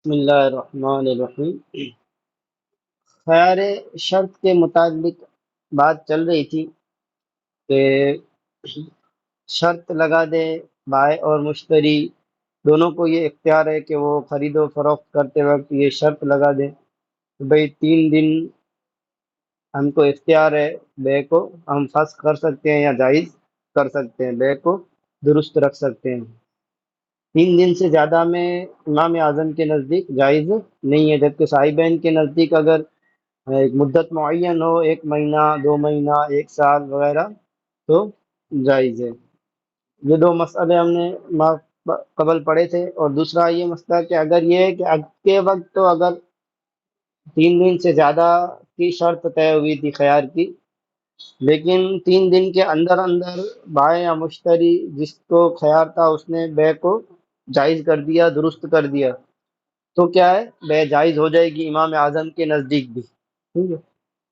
بسم اللہ الرحمن الرحیم۔ خیار شرط کے متعلق بات چل رہی تھی کہ شرط لگا دے بائع اور مشتری دونوں کو یہ اختیار ہے کہ وہ خرید و فروخت کرتے وقت یہ شرط لگا دے کہ بھئی 3 دن ہم کو اختیار ہے، بے کو ہم فسخ کر سکتے ہیں یا جائز کر سکتے ہیں، بے کو درست رکھ سکتے ہیں۔ 3 دن سے زیادہ میں امام اعظم کے نزدیک جائز نہیں ہے، جبکہ صاحبین کے نزدیک اگر ایک مدت معین ہو، 1 مہینہ 2 مہینہ 1 سال وغیرہ، تو جائز ہے۔ یہ دو مسئلے ہم نے قبل پڑھے تھے۔ اور دوسرا یہ مسئلہ کہ اگر یہ ہے کہ اب کے وقت تو اگر 3 دن سے زیادہ کی شرط طے ہوئی تھی خیار کی، لیکن 3 دن کے اندر اندر بائع یا مشتری جس کو خیار تھا اس نے بے کو جائز کر دیا، درست کر دیا، تو کیا ہے، بے جائز ہو جائے گی امام اعظم کے نزدیک بھی، ٹھیک ہے۔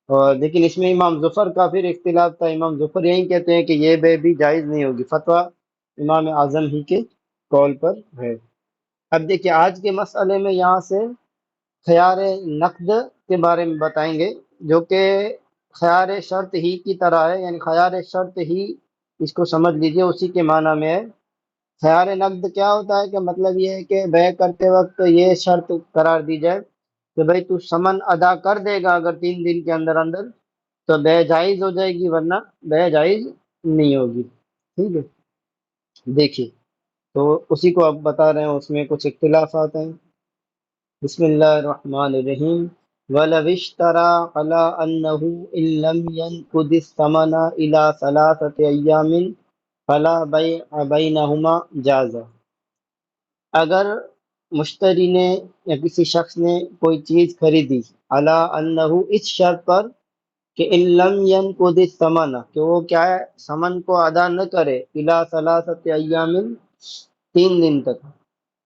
اور لیکن اس میں امام ظفر کا پھر اختلاف تھا، امام ظفر یہی کہتے ہیں کہ یہ بے بھی جائز نہیں ہوگی، فتویٰ امام اعظم ہی کے قول پر ہے۔ اب دیکھیے آج کے مسئلے میں یہاں سے خیار نقد کے بارے میں بتائیں گے، جو کہ خیار شرط ہی کی طرح ہے، یعنی خیار شرط ہی اس کو سمجھ لیجئے، اسی کے معنی میں ہے۔ خیار نقد کیا ہوتا ہے کہ مطلب یہ ہے کہ بے کرتے وقت یہ شرط قرار دی جائے کہ بھئی تو سمن ادا کر دے گا اگر 3 دن کے اندر اندر، تو بے جائز ہو جائے گی، ورنہ بے جائز نہیں ہوگی، ٹھیک ہے۔ دیکھیے تو اسی کو اب بتا رہے ہیں، اس میں کچھ اختلافات ہیں۔ بسم اللہ الرحمن الرحیم۔ وَلَوِ اشْتَرَىٰ عَلَىٰ أَنَّهُ إِن لَّمْ يَنقُضِ الثَّمَنَ إِلَىٰ 3 أيام فَلَا بَيْعَ بَيْنَهُمَا جَازَ۔ اگر مشتری نے یا کسی شخص نے کوئی چیز خریدی، عَلَىٰ أَنَّهُ اس شرط پر کہ ان لم ينقض الثمن، کہ وہ کیا ہے، ثمن کو ادا نہ کرے، الى 3 أيام 3 دن تک،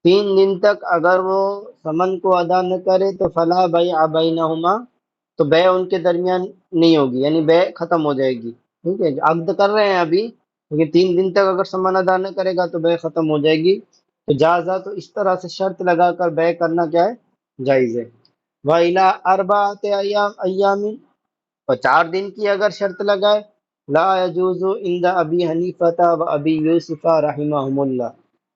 3 دن تک اگر وہ ثمن کو ادا نہ کرے تو فلا بیع بینہما، تو بے ان کے درمیان نہیں ہوگی، یعنی بے ختم ہو جائے گی، ٹھیک ہے۔ عقد کر رہے ہیں ابھی، لیکن 3 دن تک اگر ثمن ادا نہ کرے گا تو بے ختم ہو جائے گی، تو جازا، تو اس طرح سے شرط لگا کر بے کرنا کیا ہے، جائز ہے۔ وَإِلَىٰ 4 أيام اور 4 دن کی اگر شرط لگائے، لا يجوز عند ابی حنیفہ و ابی یوسف رحمہم اللہ،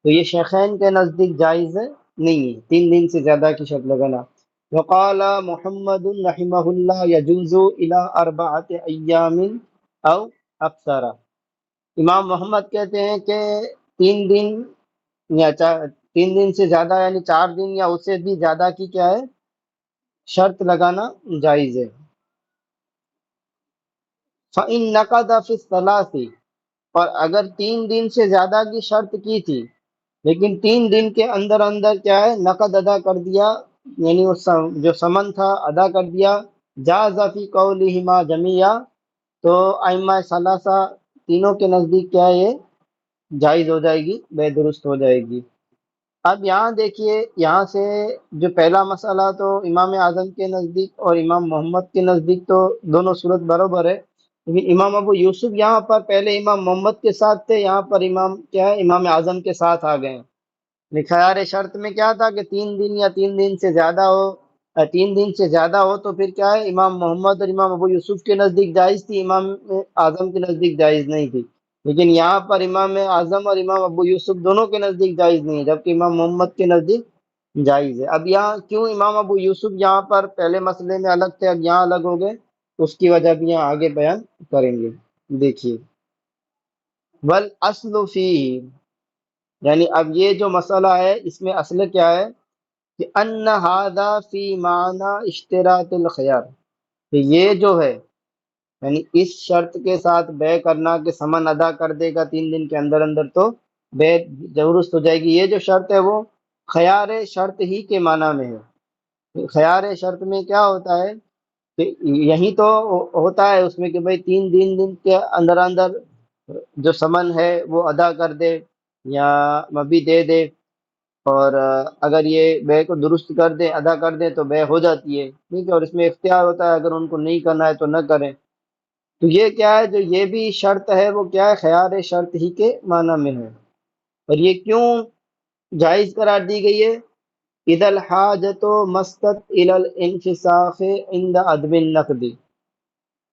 تو یہ شیخین کے نزدیک جائز نہیں ہے 3 دن سے زیادہ کی شرط لگانا۔ وقال محمد رحمہ اللہ یجوز الى 4 أيام او اکثر، امام محمد کہتے ہیں کہ 3 دن یا 3 دن سے زیادہ، یعنی 4 دن یا اس سے بھی زیادہ کی کیا ہے، شرط لگانا جائز ہے۔ فَإِن نَقَضَ فِي الثَّلَاثِ، اور اگر 3 دن سے زیادہ کی شرط کی تھی لیکن 3 دن کے اندر اندر کیا ہے، نقد ادا کر دیا، یعنی وہ جو سمن تھا ادا کر دیا، جاز فی قولہما جمیعا، تو ائمہ ثلاثہ تینوں کے نزدیک کیا ہے، یہ جائز ہو جائے گی، بے درست ہو جائے گی۔ اب یہاں دیکھیے، یہاں سے جو پہلا مسئلہ تو امام اعظم کے نزدیک اور امام محمد کے نزدیک تو دونوں صورت برابر ہے، لیکن امام ابو یوسف یہاں پر پہلے امام محمد کے ساتھ تھے، یہاں پر امام کیا ہے، امام اعظم کے ساتھ آ گئے ہیں۔ خیار شرط میں کیا تھا کہ 3 دن یا 3 دن سے زیادہ ہو، 3 دن سے زیادہ ہو تو پھر کیا ہے، امام محمد اور امام ابو یوسف کے نزدیک جائز تھی، امام اعظم کے نزدیک جائز نہیں تھی، لیکن یہاں پر امام اعظم اور امام ابو یوسف دونوں کے نزدیک جائز نہیں ہے، جبکہ امام محمد کے نزدیک جائز ہے۔ اب یہاں کیوں امام ابو یوسف یہاں پر پہلے مسئلے میں الگ تھے، اب یہاں الگ ہو گئے، اس کی وجہ بھی یہاں آگے بیان کریں گے۔ دیکھیے والاصل فیہ، یعنی اب یہ جو مسئلہ ہے اس میں اصل کیا ہے کہ ان ھذا فی معنی اشتراط الخیار، کہ یہ جو ہے، یعنی اس شرط کے ساتھ بے کرنا کہ سمن ادا کر دے گا 3 دن کے اندر اندر تو بے درست ہو جائے گی، یہ جو شرط ہے وہ خیار شرط ہی کے معنی میں ہے۔ خیار شرط میں کیا ہوتا ہے کہ یہی تو ہوتا ہے اس میں کہ بھئی 3 دن کے اندر اندر جو سمن ہے وہ ادا کر دے یا مبی دے دے، اور اگر یہ بے کو درست کر دے، ادا کر دے، تو بے ہو جاتی ہے، ٹھیک ہے، اور اس میں اختیار ہوتا ہے اگر ان کو نہیں کرنا ہے تو نہ کریں۔ تو یہ کیا ہے، جو یہ بھی شرط ہے وہ کیا ہے، خیار شرط ہی کے معنی میں ہے۔ اور یہ کیوں جائز قرار دی گئی ہے اذا الحاجت مستت الى الانفساخ عند عدم النقد،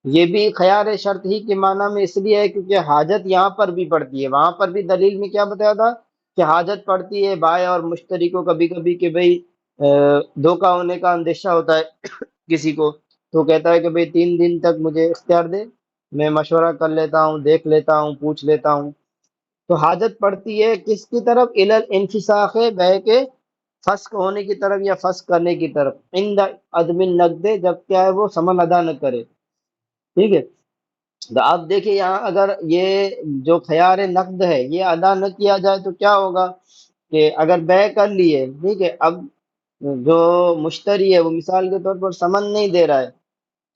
یہ بھی خیار شرط ہی کے معنی میں اس لیے ہے کیونکہ حاجت یہاں پر بھی پڑتی ہے، وہاں پر بھی دلیل میں کیا بتایا تھا کہ حاجت پڑتی ہے بائع اور مشتری کو کبھی کبھی کہ بھئی دھوکہ ہونے کا اندیشہ ہوتا ہے کسی کو، تو کہتا ہے کہ بھئی 3 دن تک مجھے اختیار دے، میں مشورہ کر لیتا ہوں، دیکھ لیتا ہوں، پوچھ لیتا ہوں۔ تو حاجت پڑتی ہے کس کی طرف؟ الی الانفساخ، بہ کے فسخ ہونے کی طرف یا فسخ کرنے کی طرف، عند عدم النقد، جب کیا ہے وہ سمن ادا نہ کرے، ٹھیک ہے۔ تو آپ دیکھیں یہاں اگر یہ جو خیار نقد ہے یہ ادا نہ کیا جائے تو کیا ہوگا کہ اگر بے کر لیے، ٹھیک ہے، اب جو مشتری ہے وہ مثال کے طور پر سمن نہیں دے رہا ہے،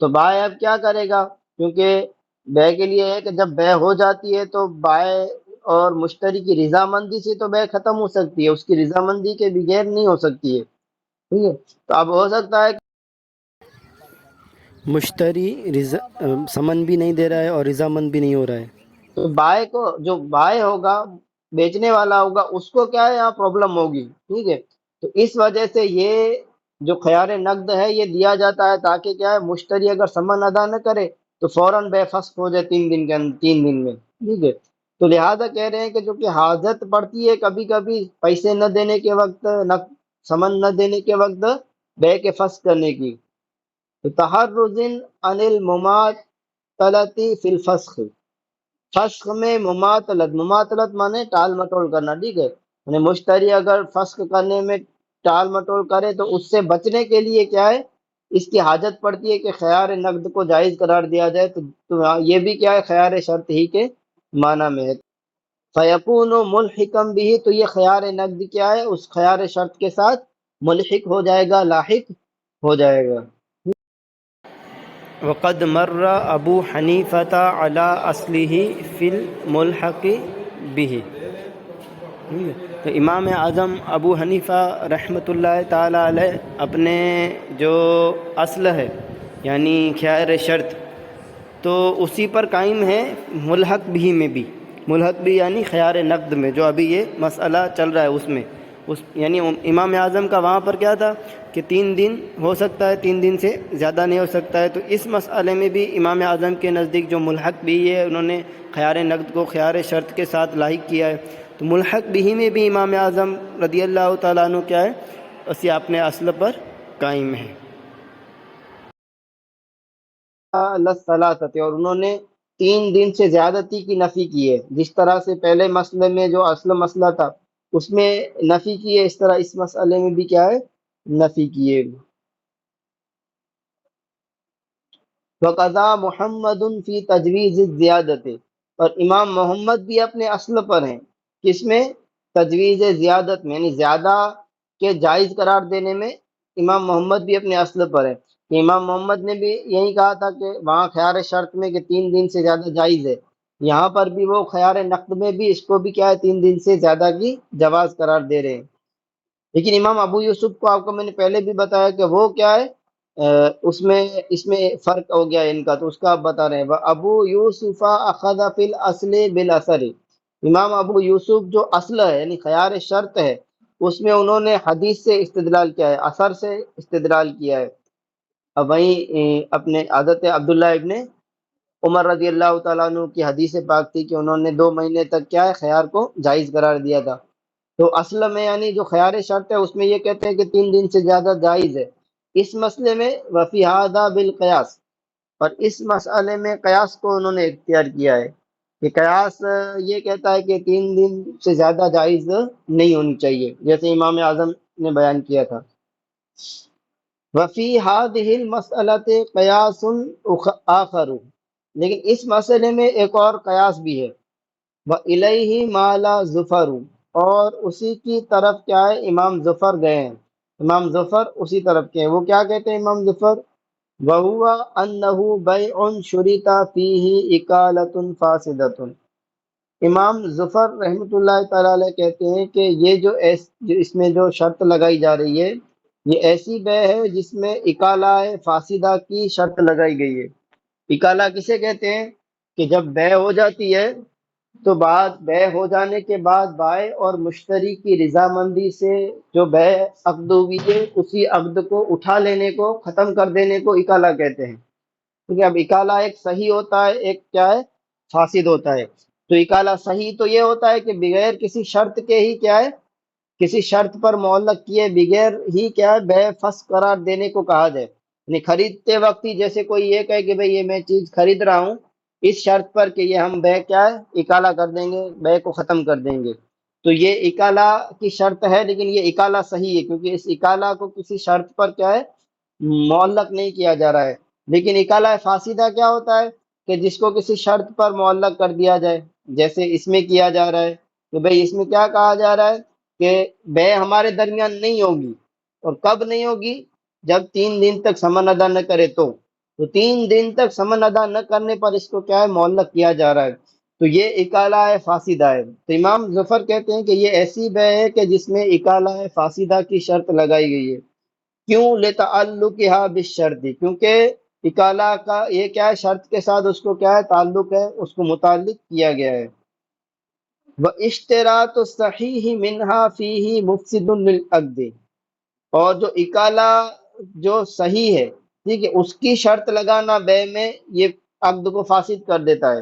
تو بائع اب کیا کرے گا؟ کیونکہ بے کے لیے ہے کہ جب بے ہو جاتی ہے تو بائع اور مشتری کی رضامندی سے تو بے ختم ہو سکتی ہے، اس کی رضامندی کے بغیر نہیں ہو سکتی ہے، ٹھیک ہے۔ تو اب ہو سکتا ہے کہ مشتری سمن بھی نہیں دے رہا ہے اور رضامند بھی نہیں ہو رہا ہے، تو بائع کو، جو بائع ہوگا، بیچنے والا ہوگا، اس کو کیا ہے یہاں پرابلم ہوگی، ٹھیک ہے۔ تو اس وجہ سے یہ جو خیار نقد ہے یہ دیا جاتا ہے تاکہ کیا ہے مشتری اگر سمن ادا نہ کرے تو فوراً بے فسخ ہو جائے 3 دن کے اندر، 3 دن میں، ٹھیک ہے۔ تو لہٰذا کہہ رہے ہیں کہ جو کہ حاجت پڑتی ہے کبھی کبھی پیسے نہ دینے کے وقت، سمن نہ دینے کے وقت بے کے فسخ کرنے کی، تو تحرز عن المماطلۃ فی الفسخ، فسخ میں مماطلت، مماطلت مانے ٹال مٹول کرنا، ٹھیک ہے، یعنی مشتری اگر فسخ کرنے میں ٹال مٹول کرے تو اس سے بچنے کے لیے کیا ہے اس کی حاجت پڑتی ہے کہ خیار نقد کو جائز قرار دیا جائے، تو یہ بھی کیا ہے خیار شرط ہی کے معنی میں ہے۔ فیکون ملحقم بھی، تو یہ خیار نقد کیا ہے اس خیار شرط کے ساتھ ملحق ہو جائے گا، لاحق ہو جائے گا۔ وقد مر ابو حنیفۃ علی اصلہ فی الملحق به، تو امام اعظم ابو حنیفہ رحمۃ اللہ تعالی علیہ اپنے جو اصل ہے یعنی خیار شرط، تو اسی پر قائم ہے ملحق بھی میں بھی، ملحق بھی یعنی خیار نقد میں، جو ابھی یہ مسئلہ چل رہا ہے اس میں، یعنی امام اعظم کا وہاں پر کیا تھا کہ 3 دن ہو سکتا ہے، 3 دن سے زیادہ نہیں ہو سکتا ہے، تو اس مسئلے میں بھی امام اعظم کے نزدیک جو ملحق بھی ہے انہوں نے خیار نقد کو خیار شرط کے ساتھ لاحق کیا ہے، تو ملحق بھی میں بھی امام اعظم رضی اللہ تعالیٰ عنہ کیا ہے اسی اپنے اصل پر قائم ہے۔ اور انہوں نے 3 دن سے زیادتی کی نفی کی ہے، جس طرح سے پہلے مسئلے میں جو اصل مسئلہ تھا اس میں نفی کی ہے، اس طرح اس مسئلے میں بھی کیا ہے نفی کی ہے۔ وقضا محمد فی تجویز الزیادت، اور امام محمد بھی اپنے اصل پر ہیں، کس میں؟ تجویز زیادت میں، یعنی زیادہ کے جائز قرار دینے میں امام محمد بھی اپنے اصل پر ہیں، کہ امام محمد نے بھی یہی کہا تھا کہ وہاں خیار شرط میں کہ 3 دن سے زیادہ جائز ہے، یہاں پر بھی وہ خیار نقد میں بھی اس کو بھی کیا ہے 3 دن سے زیادہ کی جواز قرار دے رہے ہیں۔ لیکن امام ابو یوسف کو آپ کو میں نے پہلے بھی بتایا کہ وہ کیا ہے اس میں فرق ہو گیا ان کا، تو اس کا آپ بتا رہے ہیں ابو یوسف اخذ فی الاصل بالاثر، امام ابو یوسف جو اصل ہے یعنی خیار شرط ہے اس میں انہوں نے حدیث سے استدلال کیا ہے، اثر سے استدلال کیا ہے۔ اب وہیں اپنے حضرت عبداللہ ابن عمر رضی اللہ تعالیٰ عنہ کی حدیث پاک تھی کہ انہوں نے 2 مہینے تک کیا ہے خیار کو جائز قرار دیا تھا، تو اصل میں یعنی جو خیار شرط ہے اس میں یہ کہتے ہیں کہ 3 دن سے زیادہ جائز ہے، اس مسئلے میں وفی ہذا بالقیاس، اور اس مسئلے میں قیاس کو انہوں نے اختیار کیا ہے کہ قیاس یہ کہتا ہے کہ 3 دن سے زیادہ جائز نہیں ہونی چاہیے، جیسے امام اعظم نے بیان کیا تھا۔ وفی هذه المسألة قیاس آخر، لیکن اس مسئلے میں ایک اور قیاس بھی ہے، وَإِلَيْهِ مَالَ ظُفَرُ، اور اسی کی طرف کیا ہے امام ظفر گئے ہیں، امام ظفر اسی طرف کے ہیں، وہ کیا کہتے ہیں امام ظفر؟ وَهُوَ أَنَّهُ بَيْعٌ شُرِطَ فِيهِ إِقَالَةٌ فَاسِدَةٌ، امام ظفر رحمۃ اللہ تعالی علیہ کہتے ہیں کہ یہ جو اس میں جو شرط لگائی جا رہی ہے یہ ایسی بے ہے جس میں اکالہ فاسدہ کی شرط لگائی گئی ہے۔ اکالہ کسے کہتے ہیں کہ جب بے ہو جاتی ہے تو بعد بے ہو جانے کے بعد بائع اور مشتری کی رضامندی سے جو بے عقد ہوئی ہے اسی عقد کو اٹھا لینے کو، ختم کر دینے کو اکالہ کہتے ہیں. ٹھیک ہے. اب اکالہ ایک صحیح ہوتا ہے، ایک کیا ہے، فاسد ہوتا ہے. تو اکالہ صحیح تو یہ ہوتا ہے کہ بغیر کسی شرط کے ہی کیا ہے، کسی شرط پر معلق کیے بغیر ہی کیا ہے بے فسخ قرار دینے کو کہا جائے. یعنی خریدتے وقت ہی جیسے کوئی یہ کہے کہ بھئی یہ میں چیز خرید رہا ہوں اس شرط پر کہ یہ ہم بے کیا ہے اکالہ کر دیں گے، بے کو ختم کر دیں گے. تو یہ اکالہ کی شرط ہے، لیکن یہ اکالہ صحیح ہے کیونکہ اس اکالہ کو کسی شرط پر کیا ہے معلق نہیں کیا جا رہا ہے. لیکن اکالہ فاسدہ کیا ہوتا ہے کہ جس کو کسی شرط پر معلق کر دیا جائے، جیسے اس میں کیا جا رہا ہے کہ بھئی اس میں کیا کہا جا رہا ہے کہ بے ہمارے درمیان نہیں ہوگی. اور کب نہیں ہوگی؟ جب 3 دن تک سمن ادا نہ کرے تو 3 دن تک سمن ادا نہ کرنے پر اس کو کیا ہے معلق کیا جا رہا ہے. تو یہ اکالہ ہے فاسدہ ہے. تو امام ظفر کہتے ہیں کہ یہ ایسی بے ہے کہ جس میں اکالہ فاسدہ کی شرط لگائی گئی ہے. کیوں؟ لتعلقها بالشرط، کیونکہ اکالہ کا یہ کیا ہے شرط کے ساتھ اس کو کیا ہے تعلق ہے، اس کو متعلق کیا گیا ہے. واشتراط الصحیح منها فیہ مفسد للعقد، اور جو اکالہ جو صحیح ہے، ٹھیک ہے، اس کی شرط لگانا بے میں یہ عقد کو فاسد کر دیتا ہے.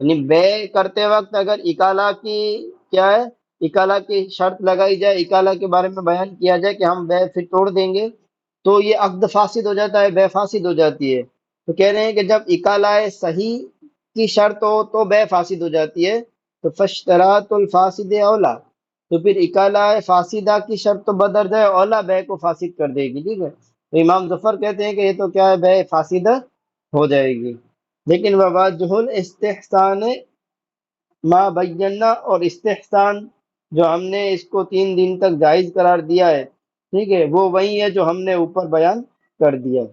یعنی بے کرتے وقت اگر اکالہ کی کیا ہے اکالہ کی شرط لگائی جائے، اکالہ کے بارے میں بیان کیا جائے کہ ہم بے پھر توڑ دیں گے، تو یہ عقد فاسد ہو جاتا ہے، بے فاسد ہو جاتی ہے. تو کہہ رہے ہیں کہ جب اکالہ صحیح کی شرط ہو تو بے فاسد ہو جاتی ہے. تو فاشتراط الفاسد اولا، تو پھر اکالہ فاسدہ کی شرط تو بدرجہ اولا بے کو فاسد کر دے گی. ٹھیک ہے. تو امام ظفر کہتے ہیں کہ یہ تو کیا ہے بے فاسدہ ہو جائے گی. لیکن وواجہ الاستحسان ما بینا، اور استحسان جو ہم نے اس کو 3 دن تک جائز قرار دیا ہے، ٹھیک ہے، وہ وہی ہے جو ہم نے اوپر بیان کر دیا.